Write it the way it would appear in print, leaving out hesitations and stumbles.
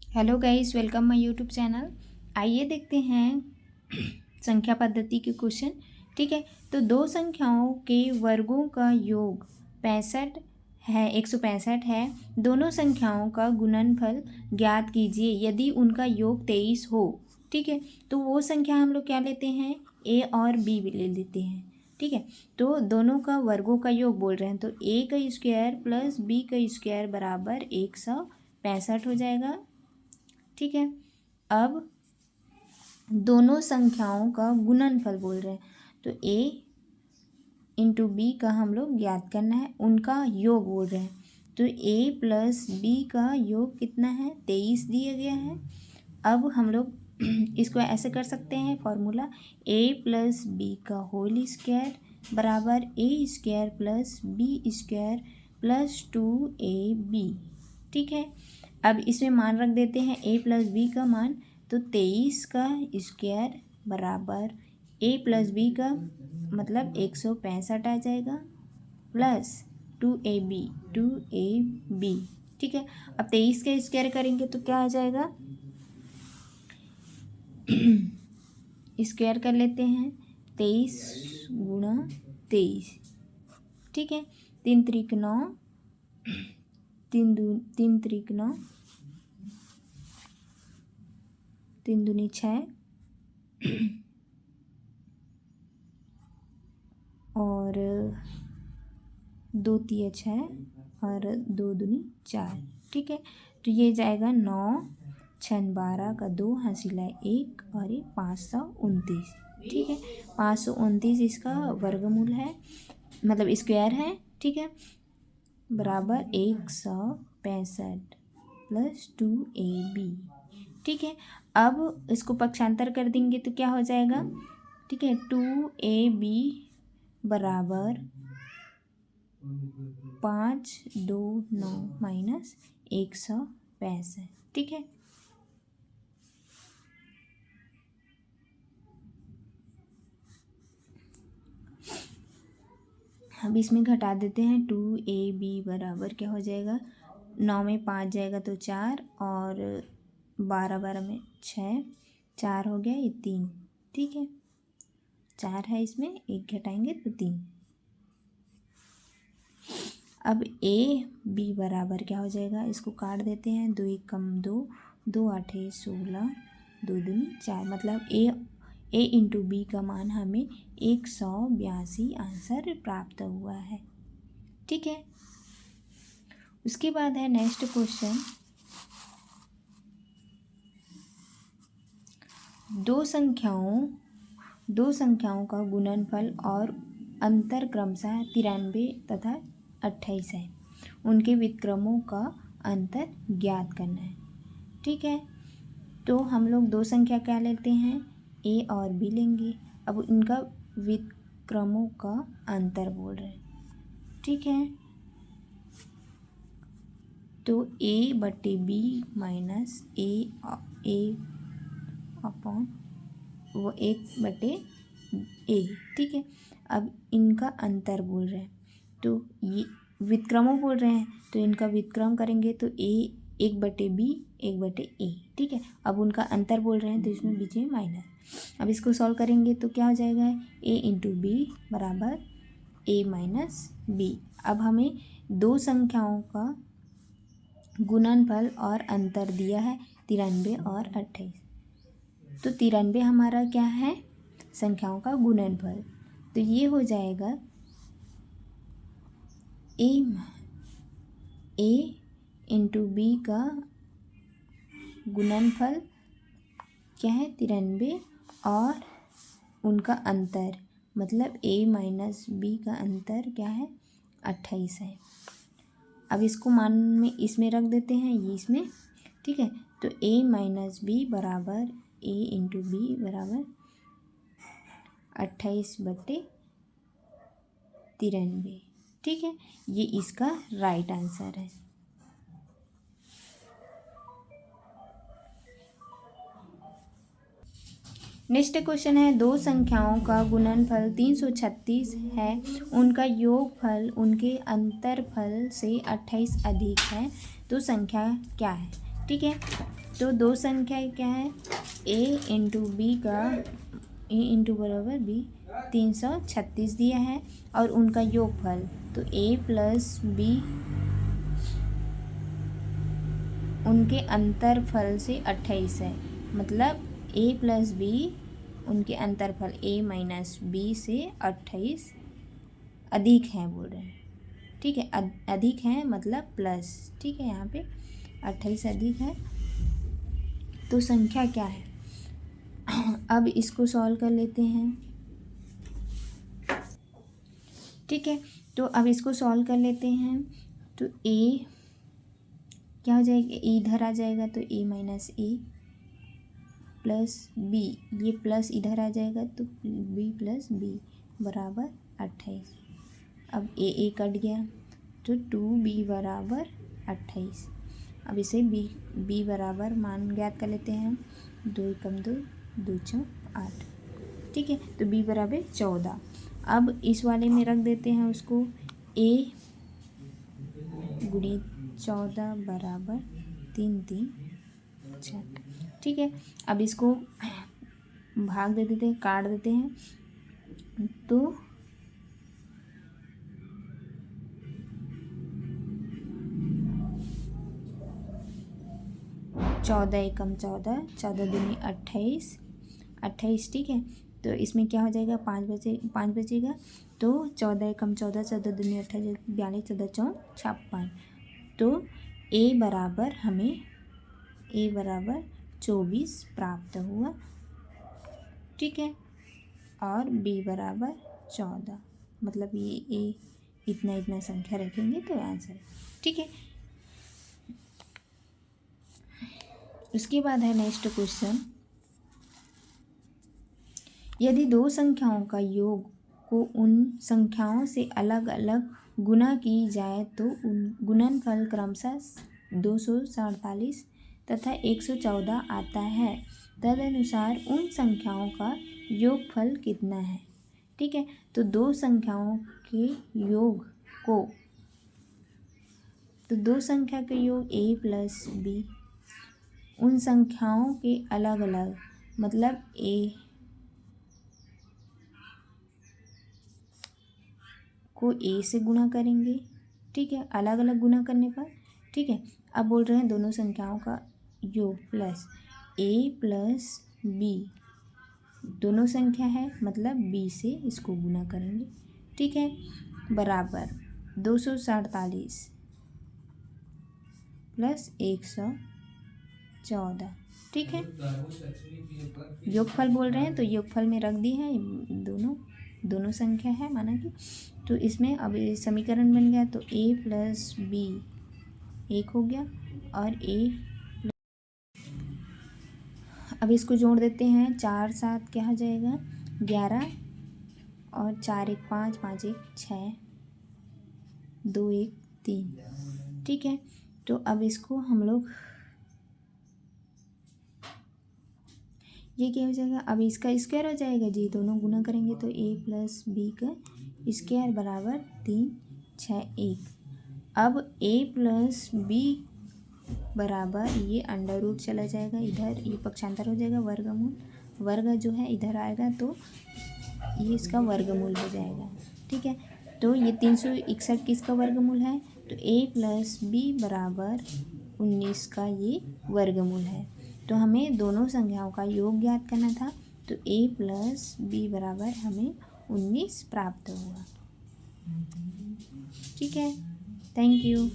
Hello guys, welcome my YouTube channel. आइए देखते हैं संख्या पद्धति के क्वेश्चन। ठीक है, तो दो संख्याओं के वर्गों का योग 65 है, 165 है। दोनों संख्याओं का गुणनफल ज्ञात कीजिए यदि उनका योग 23 हो। ठीक है, तो वो संख्या हम लोग क्या लेते हैं, ए और बी ले लेते हैं। ठीक है, तो दोनों का वर्गों का योग बोल रहे हैं, तो ए का स्क्वायर प्लस बी का स्क्वायर बराबर 165 हो जाएगा। ठीक है, अब दोनों संख्याओं का गुणनफल बोल रहे हैं, तो a इंटू बी का हम लोग ज्ञात करना है, उनका योग बोल रहे हैं। तो a प्लस बी का योग कितना है, 23 दिया गया है। अब हम लोग इसको ऐसे कर सकते हैं, फॉर्मूला a प्लस बी का होल स्क्वायर बराबर a square plus B square plus 2ab। ठीक है, अब इसमें मान रख देते हैं a प्लस बी का मान, तो 23 का स्क्वायर बराबर a प्लस बी का मतलब 165 आ जाएगा प्लस 2ab। ठीक है, अब 23 का स्क्वायर करेंगे तो क्या आ जाएगा, स्क्वायर कर लेते हैं, 23 गुणा 23। ठीक है, 3 त्रिक 9, 3 त्रिक 9, 3 दूनी 6 और 2 तिया 6 और 2 दूनी 4। ठीक है, तो ये जाएगा 9 6 12 का 2 हासिल है 1 और ये 529। ठीक है, 529 इसका वर्गमूल है, मतलब स्क्वायर है। ठीक है, बराबर 165 प्लस 2ab। ठीक है, अब इसको पक्षांतर कर देंगे तो क्या हो जाएगा, ठीक है, 2ab बराबर 529 माइनस 165। ठीक है, अब इसमें घटा देते हैं, 2ab बराबर क्या हो जाएगा, 9 में 5 जाएगा तो 4 और 12 में 6, 4 हो गया ये 3। ठीक है, 4 है इसमें, 1 घटाएंगे तो 3। अब ए बी बराबर क्या हो जाएगा, इसको काट देते हैं, 2 1 कम 2, 2 8 16, 2 दूनी 4, मतलब ए इंटू बी का मान हमें 182 आंसर प्राप्त हुआ है। ठीक है, उसके बाद है नेक्स्ट क्वेश्चन, दो संख्याओं का गुणनफल और अंतर क्रमशः 93 तथा 28 है, उनके व्युत्क्रमों का अंतर ज्ञात करना है। ठीक है, तो हम लोग दो संख्या क्या लेते हैं, ए और बी लेंगे। अब इनका व्युत्क्रमों का अंतर बोल रहे हैं। ठीक है, तो ए बटे बी माइनस ए अपॉन वो 1/a। ठीक है, अब इनका अंतर बोल रहे हैं, तो ये व्युत्क्रमों बोल रहे हैं, तो इनका व्युत्क्रम करेंगे तो a 1/b 1/a। ठीक है, अब उनका अंतर बोल रहे हैं तो इसमें बीच में माइनस। अब इसको सॉल्व करेंगे तो क्या हो जाएगा, a इंटू बी बराबर a माइनस बी। अब हमें दो संख्याओं का गुणनफल और अंतर दिया है 93 और 28, तो 93 हमारा क्या है, संख्याओं का गुणनफल, तो ये हो जाएगा ए इंटू बी का गुणनफल क्या है 93 और उनका अंतर मतलब a माइनस बी का अंतर क्या है 28 है। अब इसको मान में इसमें रख देते हैं, ये इसमें। ठीक है, तो a माइनस बी बराबर a इंटू बी बराबर 28/93। ठीक है, ये इसका राइट आंसर है। नेक्स्ट क्वेश्चन है, दो संख्याओं का गुणनफल 336 है, उनका योगफल उनके अंतरफल से 28 अधिक है, तो संख्या क्या है। ठीक है, तो दो संख्या क्या है, a इंटू बी का a इंटू बराबर b 336 दिया है और उनका योगफल तो a प्लस बी उनके अंतरफल से 28 है, मतलब a प्लस बी उनके अंतरफल a माइनस बी से 28 अधिक हैं बोल रहे हैं, ठीक है। अधिक है मतलब प्लस, ठीक है, यहाँ पे 28 अधिक है। तो संख्या क्या है, अब इसको सॉल्व कर लेते हैं, ठीक है। तो अब इसको सॉल्व कर लेते हैं, तो a क्या हो जाएगा, इधर आ जाएगा तो a minus A plus B, ये प्लस इधर आ जाएगा तो b प्लस बी बराबर 28। अब a कट गया तो 2b बराबर 28। अब इसे b बराबर मान ज्ञात कर लेते हैं, 2 कम 2 2 चौक 8, ठीक है। तो b बराबर 14। अब इस वाले में रख देते हैं उसको, a गुणी 14 बराबर 3 3 6, ठीक है। अब इसको भाग दे देते हैं, काट देते हैं, तो 14 एकम 14, 14 दूनी 28, 28, ठीक है। तो इसमें क्या हो जाएगा, 5 बचेगा, तो 14 एकम 14, 14 दूनी 28, 42, 14 चौक 56। तो a बराबर हमें a बराबर 24 प्राप्त हुआ, ठीक है, और b बराबर 14, मतलब ये a इतना संख्या रखेंगे तो आंसर है, ठीक है। उसके बाद है नेक्स्ट क्वेश्चन, यदि दो संख्याओं का योग को उन संख्याओं से अलग अलग गुना की जाए तो उन गुणनफल क्रमशः 247 तथा 114 आता है, तदनुसार उन संख्याओं का योगफल कितना है, ठीक है। तो दो संख्याओं के योग को, तो दो संख्या के योग a प्लस बी उन संख्याओं के अलग अलग, मतलब a को a से गुणा करेंगे, ठीक है, अलग अलग गुणा करने पर, ठीक है। अब बोल रहे हैं दोनों संख्याओं का योग प्लस a प्लस b, दोनों संख्या है मतलब b से इसको गुणा करेंगे, ठीक है, बराबर 247 प्लस 114, ठीक है। योगफल बोल रहे हैं तो योगफल में रख दिए हैं, दोनों संख्या है माना कि, तो इसमें अब समीकरण बन गया, तो a प्लस बी 1 हो गया और अब इसको जोड़ देते हैं, 4 7 क्या हो जाएगा 11 और 4 1 5 5 1 6 2 1 3, ठीक है। तो अब इसको हम लोग, ये क्या हो जाएगा, अब इसका स्क्वायर हो जाएगा जी, दोनों गुना करेंगे तो a प्लस बी का स्क्वायर बराबर 3 6 1। अब a प्लस बी बराबर, ये अंडर रूट चला जाएगा इधर, ये पक्षांतर हो जाएगा, वर्गमूल, वर्ग जो है इधर आएगा तो ये इसका वर्गमूल हो जाएगा, ठीक है। तो ये 361 किसका वर्गमूल है, तो a प्लस बी बराबर 19 का ये वर्गमूल है। तो हमें दोनों संख्याओं का योग ज्ञात करना था, तो a प्लस बी बराबर हमें 19 प्राप्त हुआ, ठीक है। Thank you.